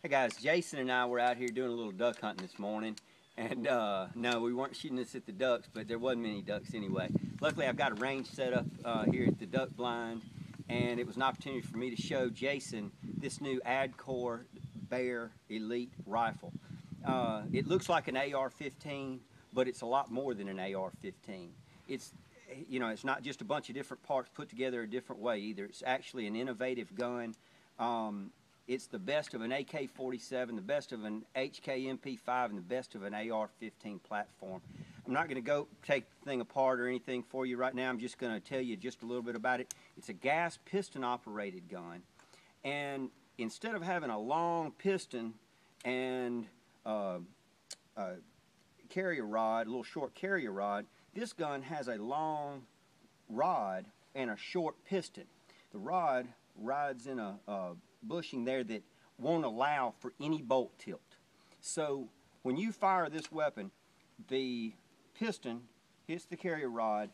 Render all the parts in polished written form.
Hey guys, Jason and I were out here doing a little duck hunting this morning, and no, we weren't shooting this at the ducks, but there wasn't many ducks anyway. Luckily, I've got a range set up here at the duck blind, and it was an opportunity for me to show Jason this new Adcore Bear Elite rifle. It looks like an AR-15, but it's a lot more than an AR-15. It's it's not just a bunch of different parts put together a different way either. It's actually an innovative gun. It's the best of an AK-47, the best of an HK-MP5, and the best of an AR-15 platform. I'm not going to go take the thing apart or anything for you right now. I'm just going to tell you just a little bit about it. It's a gas piston operated gun, and instead of having a long piston and a carrier rod, a little short carrier rod, this gun has a long rod and a short piston. The rod rides in a bushing there that won't allow for any bolt tilt. So when you fire this weapon, the piston hits the carrier rod,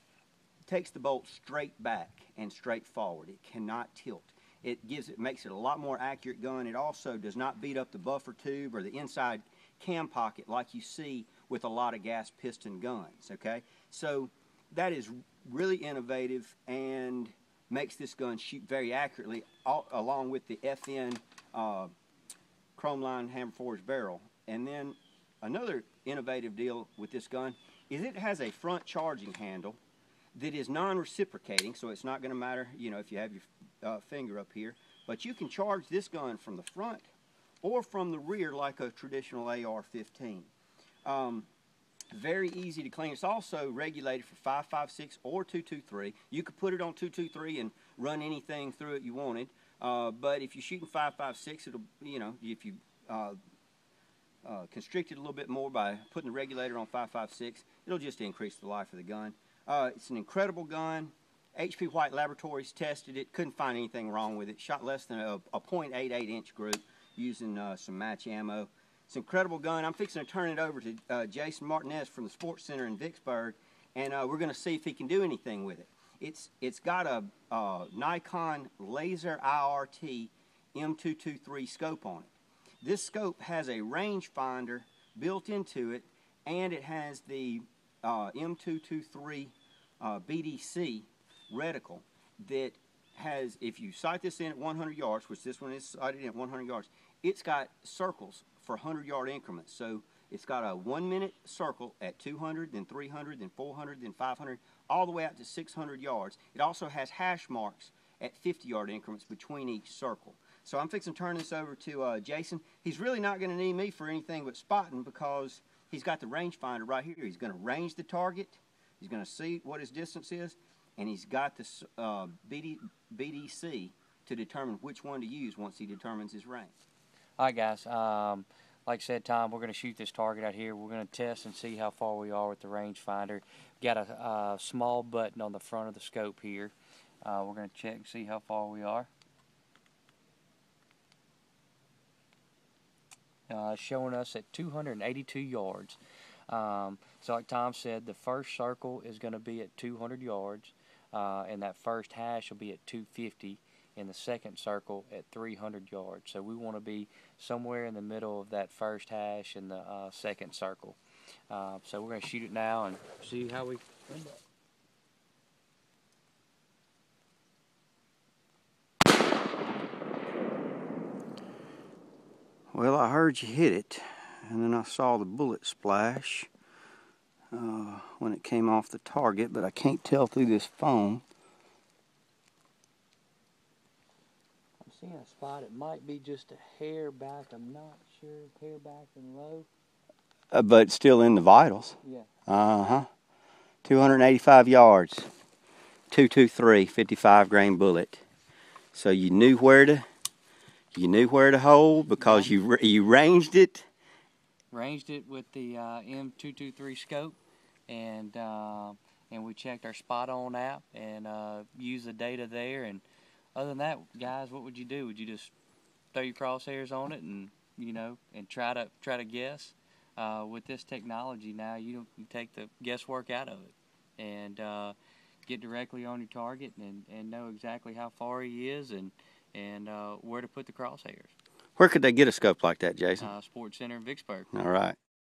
takes the bolt straight back and straight forward. It cannot tilt. It makes it a lot more accurate gun. It also does not beat up the buffer tube or the inside cam pocket like you see with a lot of gas piston guns. Okay, so that is really innovative and makes this gun shoot very accurately, along with the FN chrome line hammer forged barrel. And then another innovative deal with this gun is it has a front charging handle that is non-reciprocating, so it's not going to matter, if you have your finger up here. But you can charge this gun from the front or from the rear like a traditional AR-15. Very easy to clean. It's also regulated for 5.56 or 223. You could put it on 223 and run anything through it you wanted. But if you're shooting 5.56, it'll, if you constrict it a little bit more by putting the regulator on 5.56, it'll just increase the life of the gun. It's an incredible gun. HP White Laboratories tested it, couldn't find anything wrong with it. Shot less than a .88 inch group using some match ammo. It's an incredible gun. I'm fixing to turn it over to Jason Martinez from the Sports Center in Vicksburg, and we're going to see if he can do anything with it. It's got a Nikon laser IRT M223 scope on it. This scope has a rangefinder built into it, and it has the M223 BDC reticle that has, if you sight this in at 100 yards, which this one is sighted in at 100 yards, it's got circles for 100-yard increments. So it's got a 1-minute circle at 200, then 300, then 400, then 500, all the way out to 600 yards. It also has hash marks at 50-yard increments between each circle. So I'm fixing to turn this over to Jason. He's really not going to need me for anything but spotting because he's got the rangefinder right here. He's going to range the target. He's going to see what his distance is, and he's got this BDC to determine which one to use once he determines his range. All right, guys. Like I said, Tom, we're going to shoot this target out here. We're going to test and see how far we are with the rangefinder. Got a small button on the front of the scope here. We're going to check and see how far we are. Showing us at 282 yards. So like Tom said, the first circle is going to be at 200 yards, and that first hash will be at 250, and the second circle at 300 yards. So we want to be somewhere in the middle of that first hash and the second circle. So we're going to shoot it now and see how we end up. Well, I heard you hit it, and then I saw the bullet splash when it came off the target, but I can't tell through this foam. I'm seeing a spot. It might be just a hair back. I'm not sure. Hair back and low. But still in the vitals. Yeah. 285 yards. 223, 55-grain bullet. So you knew where to hold because you ranged it. Ranged it with the M223 scope, and we checked our spot on app and used the data there. And other than that, guys, what would you do? Would you just throw your crosshairs on it and and try to guess? With this technology now, you take the guesswork out of it and get directly on your target and know exactly how far he is and where to put the crosshairs. Where could they get a scope like that, Jason? Sports Center in Vicksburg. All right.